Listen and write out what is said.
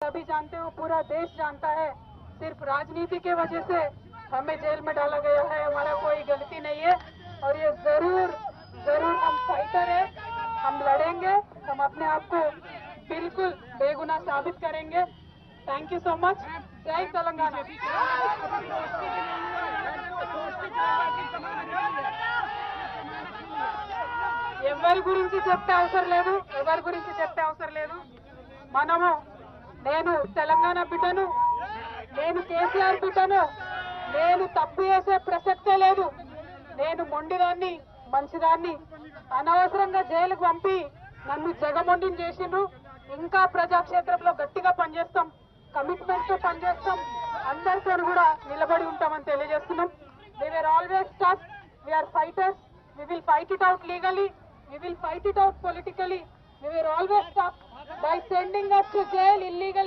सभी जानते हो, पूरा देश जानता है, सिर्फ राजनीति के वजह से हमें जेल में डाला गया है। हमारा कोई गलती नहीं है और ये जरूर जरूर हम फाइटर है, हम लड़ेंगे, हम अपने आप को बिल्कुल बेगुनाह साबित करेंगे। Thank you so much. जय तेलंगाना। ఎవరి గురించి చెప్తే అవసరం లేదు, మనము నేను తెలంగాణ బిడ్డను, నేను కేసీఆర్ బిడ్డను, నేను తప్పు చేసే ప్రసక్తే లేదు. నేను మొండిదాన్ని, మంచిదాన్ని, అనవసరంగా జైలుకు పంపి నన్ను జగమొండిని చేసిండ్రు. ఇంకా ప్రజాక్షేత్రంలో గట్టిగా పనిచేస్తాం, కమిట్మెంట్ తో పనిచేస్తాం, అందరితో కూడా నిలబడి ఉంటామని తెలియజేస్తున్నాం. We were always tough, we are fighters, we will fight it out legally, we will fight it out politically. We were always tough by sending us to jail illegally.